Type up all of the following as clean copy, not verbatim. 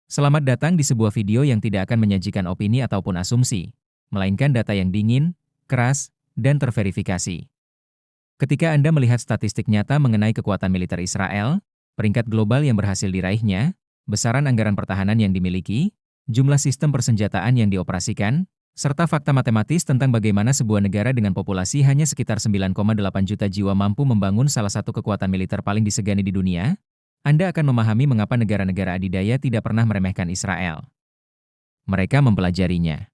Selamat datang di sebuah video yang tidak akan menyajikan opini ataupun asumsi, melainkan data yang dingin, keras, dan terverifikasi. Ketika Anda melihat statistik nyata mengenai kekuatan militer Israel, peringkat global yang berhasil diraihnya, besaran anggaran pertahanan yang dimiliki, jumlah sistem persenjataan yang dioperasikan, serta fakta matematis tentang bagaimana sebuah negara dengan populasi hanya sekitar 9,8 juta jiwa mampu membangun salah satu kekuatan militer paling disegani di dunia, Anda akan memahami mengapa negara-negara adidaya tidak pernah meremehkan Israel. Mereka mempelajarinya.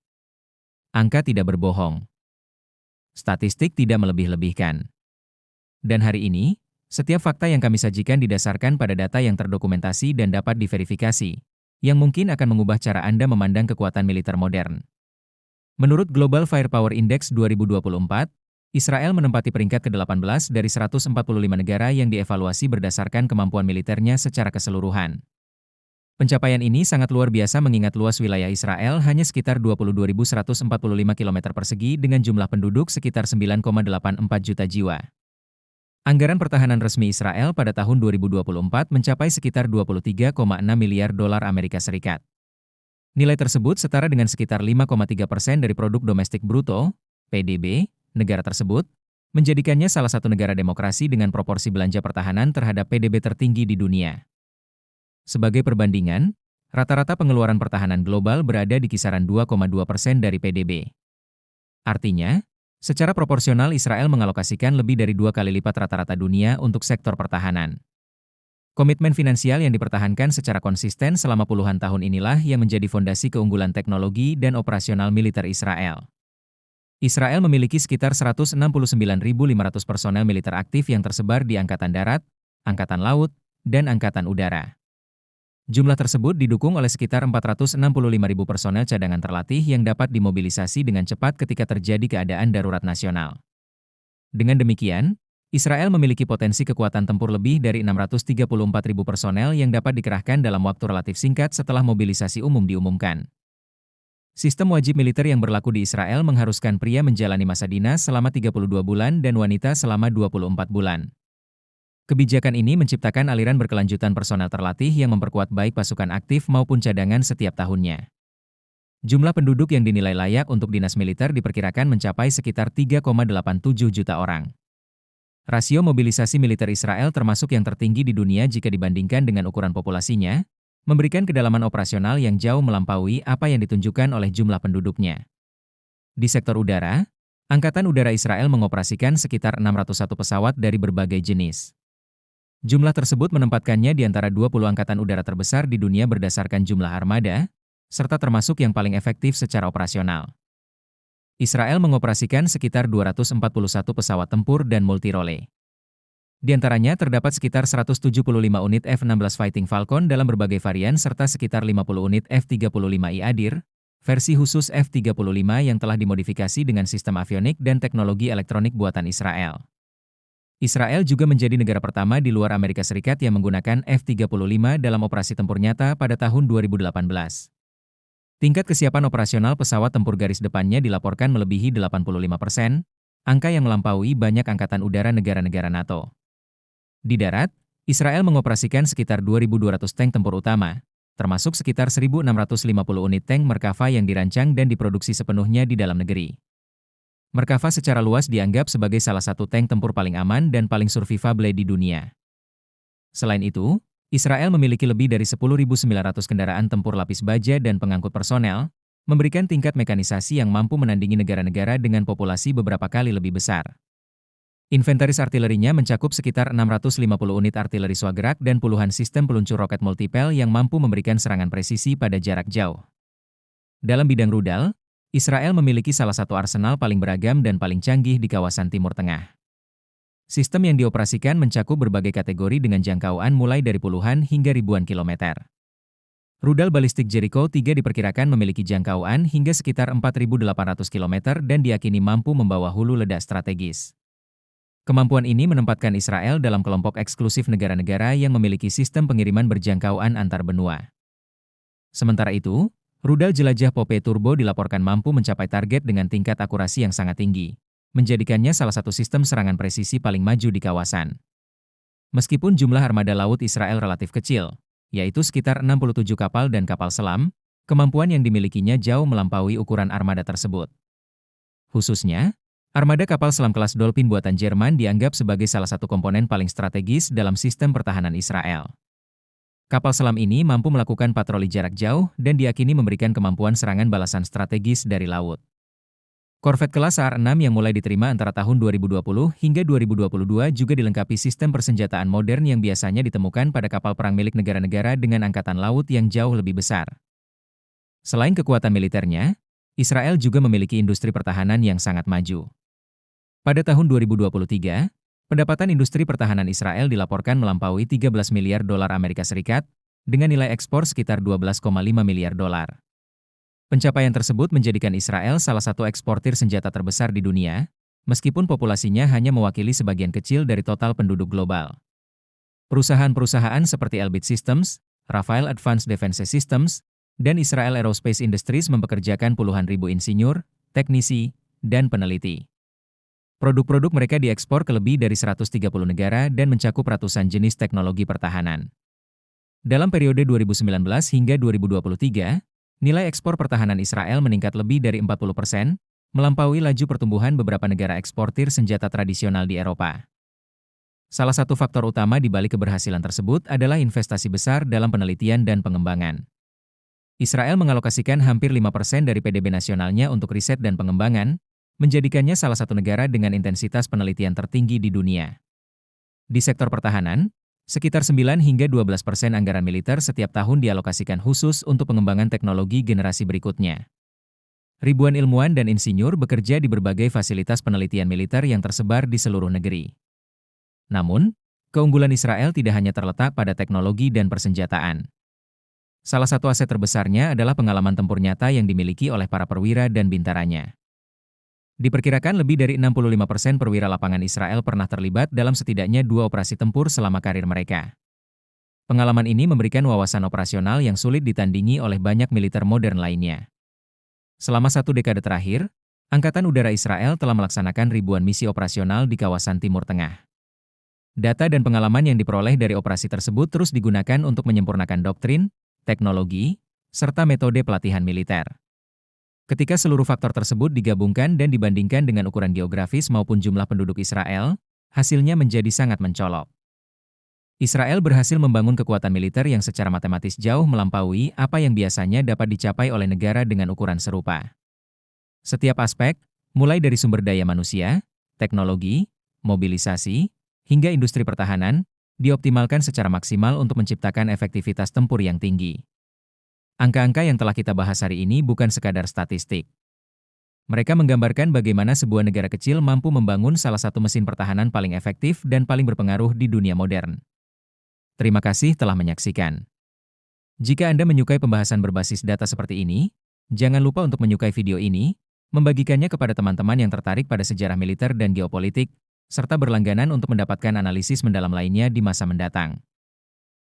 Angka tidak berbohong. Statistik tidak melebih-lebihkan. Dan hari ini, setiap fakta yang kami sajikan didasarkan pada data yang terdokumentasi dan dapat diverifikasi, yang mungkin akan mengubah cara Anda memandang kekuatan militer modern. Menurut Global Firepower Index 2024, Israel menempati peringkat ke-18 dari 145 negara yang dievaluasi berdasarkan kemampuan militernya secara keseluruhan. Pencapaian ini sangat luar biasa mengingat luas wilayah Israel hanya sekitar 22.145 km persegi dengan jumlah penduduk sekitar 9,84 juta jiwa. Anggaran pertahanan resmi Israel pada tahun 2024 mencapai sekitar 23,6 miliar dolar Amerika Serikat. Nilai tersebut setara dengan sekitar 5,3% dari produk domestik bruto, PDB, negara tersebut, menjadikannya salah satu negara demokrasi dengan proporsi belanja pertahanan terhadap PDB tertinggi di dunia. Sebagai perbandingan, rata-rata pengeluaran pertahanan global berada di kisaran 2,2% dari PDB. Artinya, secara proporsional Israel mengalokasikan lebih dari 2 kali lipat rata-rata dunia untuk sektor pertahanan. Komitmen finansial yang dipertahankan secara konsisten selama puluhan tahun inilah yang menjadi fondasi keunggulan teknologi dan operasional militer Israel. Israel memiliki sekitar 169.500 personel militer aktif yang tersebar di Angkatan Darat, Angkatan Laut, dan Angkatan Udara. Jumlah tersebut didukung oleh sekitar 465.000 personel cadangan terlatih yang dapat dimobilisasi dengan cepat ketika terjadi keadaan darurat nasional. Dengan demikian, Israel memiliki potensi kekuatan tempur lebih dari 634.000 personel yang dapat dikerahkan dalam waktu relatif singkat setelah mobilisasi umum diumumkan. Sistem wajib militer yang berlaku di Israel mengharuskan pria menjalani masa dinas selama 32 bulan dan wanita selama 24 bulan. Kebijakan ini menciptakan aliran berkelanjutan personel terlatih yang memperkuat baik pasukan aktif maupun cadangan setiap tahunnya. Jumlah penduduk yang dinilai layak untuk dinas militer diperkirakan mencapai sekitar 3,87 juta orang. Rasio mobilisasi militer Israel termasuk yang tertinggi di dunia jika dibandingkan dengan ukuran populasinya, memberikan kedalaman operasional yang jauh melampaui apa yang ditunjukkan oleh jumlah penduduknya. Di sektor udara, Angkatan Udara Israel mengoperasikan sekitar 601 pesawat dari berbagai jenis. Jumlah tersebut menempatkannya di antara 20 angkatan udara terbesar di dunia berdasarkan jumlah armada, serta termasuk yang paling efektif secara operasional. Israel mengoperasikan sekitar 241 pesawat tempur dan multirole. Di antaranya terdapat sekitar 175 unit F-16 Fighting Falcon dalam berbagai varian serta sekitar 50 unit F-35I Adir, versi khusus F-35 yang telah dimodifikasi dengan sistem avionik dan teknologi elektronik buatan Israel. Israel juga menjadi negara pertama di luar Amerika Serikat yang menggunakan F-35 dalam operasi tempur nyata pada tahun 2018. Tingkat kesiapan operasional pesawat tempur garis depannya dilaporkan melebihi 85%, angka yang melampaui banyak angkatan udara negara-negara NATO. Di darat, Israel mengoperasikan sekitar 2.200 tank tempur utama, termasuk sekitar 1.650 unit tank Merkava yang dirancang dan diproduksi sepenuhnya di dalam negeri. Merkava secara luas dianggap sebagai salah satu tank tempur paling aman dan paling survivable di dunia. Selain itu, Israel memiliki lebih dari 10.900 kendaraan tempur lapis baja dan pengangkut personel, memberikan tingkat mekanisasi yang mampu menandingi negara-negara dengan populasi beberapa kali lebih besar. Inventaris artilerinya mencakup sekitar 650 unit artileri swagerak dan puluhan sistem peluncur roket multipel yang mampu memberikan serangan presisi pada jarak jauh. Dalam bidang rudal, Israel memiliki salah satu arsenal paling beragam dan paling canggih di kawasan Timur Tengah. Sistem yang dioperasikan mencakup berbagai kategori dengan jangkauan mulai dari puluhan hingga ribuan kilometer. Rudal balistik Jericho 3 diperkirakan memiliki jangkauan hingga sekitar 4.800 km dan diyakini mampu membawa hulu ledak strategis. Kemampuan ini menempatkan Israel dalam kelompok eksklusif negara-negara yang memiliki sistem pengiriman berjangkauan antar benua. Sementara itu, rudal jelajah Pope Turbo dilaporkan mampu mencapai target dengan tingkat akurasi yang sangat tinggi, menjadikannya salah satu sistem serangan presisi paling maju di kawasan. Meskipun jumlah armada laut Israel relatif kecil, yaitu sekitar 67 kapal dan kapal selam. Kemampuan yang dimilikinya jauh melampaui ukuran armada tersebut. Khususnya, armada kapal selam kelas Dolphin buatan Jerman dianggap sebagai salah satu komponen paling strategis dalam sistem pertahanan Israel. Kapal selam ini mampu melakukan patroli jarak jauh dan diyakini memberikan kemampuan serangan balasan strategis dari laut. Korvet kelas SAR-6 yang mulai diterima antara tahun 2020 hingga 2022 juga dilengkapi sistem persenjataan modern yang biasanya ditemukan pada kapal perang milik negara-negara dengan angkatan laut yang jauh lebih besar. Selain kekuatan militernya, Israel juga memiliki industri pertahanan yang sangat maju. Pada tahun 2023, pendapatan industri pertahanan Israel dilaporkan melampaui 13 miliar dolar Amerika Serikat, dengan nilai ekspor sekitar 12,5 miliar dolar. Pencapaian tersebut menjadikan Israel salah satu eksportir senjata terbesar di dunia, meskipun populasinya hanya mewakili sebagian kecil dari total penduduk global. Perusahaan-perusahaan seperti Elbit Systems, Rafael Advanced Defense Systems, dan Israel Aerospace Industries mempekerjakan puluhan ribu insinyur, teknisi, dan peneliti. Produk-produk mereka diekspor ke lebih dari 130 negara dan mencakup ratusan jenis teknologi pertahanan. Dalam periode 2019 hingga 2023, nilai ekspor pertahanan Israel meningkat lebih dari 40%, melampaui laju pertumbuhan beberapa negara eksportir senjata tradisional di Eropa. Salah satu faktor utama di balik keberhasilan tersebut adalah investasi besar dalam penelitian dan pengembangan. Israel mengalokasikan hampir 5% dari PDB nasionalnya untuk riset dan pengembangan, menjadikannya salah satu negara dengan intensitas penelitian tertinggi di dunia. Di sektor pertahanan, sekitar 9 hingga 12% anggaran militer setiap tahun dialokasikan khusus untuk pengembangan teknologi generasi berikutnya. Ribuan ilmuwan dan insinyur bekerja di berbagai fasilitas penelitian militer yang tersebar di seluruh negeri. Namun, keunggulan Israel tidak hanya terletak pada teknologi dan persenjataan. Salah satu aset terbesarnya adalah pengalaman tempur nyata yang dimiliki oleh para perwira dan bintaranya. Diperkirakan lebih dari 65% perwira lapangan Israel pernah terlibat dalam setidaknya 2 operasi tempur selama karir mereka. Pengalaman ini memberikan wawasan operasional yang sulit ditandingi oleh banyak militer modern lainnya. Selama 1 dekade terakhir, Angkatan Udara Israel telah melaksanakan ribuan misi operasional di kawasan Timur Tengah. Data dan pengalaman yang diperoleh dari operasi tersebut terus digunakan untuk menyempurnakan doktrin, teknologi, serta metode pelatihan militer. Ketika seluruh faktor tersebut digabungkan dan dibandingkan dengan ukuran geografis maupun jumlah penduduk Israel, hasilnya menjadi sangat mencolok. Israel berhasil membangun kekuatan militer yang secara matematis jauh melampaui apa yang biasanya dapat dicapai oleh negara dengan ukuran serupa. Setiap aspek, mulai dari sumber daya manusia, teknologi, mobilisasi, hingga industri pertahanan, dioptimalkan secara maksimal untuk menciptakan efektivitas tempur yang tinggi. Angka-angka yang telah kita bahas hari ini bukan sekadar statistik. Mereka menggambarkan bagaimana sebuah negara kecil mampu membangun salah satu mesin pertahanan paling efektif dan paling berpengaruh di dunia modern. Terima kasih telah menyaksikan. Jika Anda menyukai pembahasan berbasis data seperti ini, jangan lupa untuk menyukai video ini, membagikannya kepada teman-teman yang tertarik pada sejarah militer dan geopolitik, serta berlangganan untuk mendapatkan analisis mendalam lainnya di masa mendatang.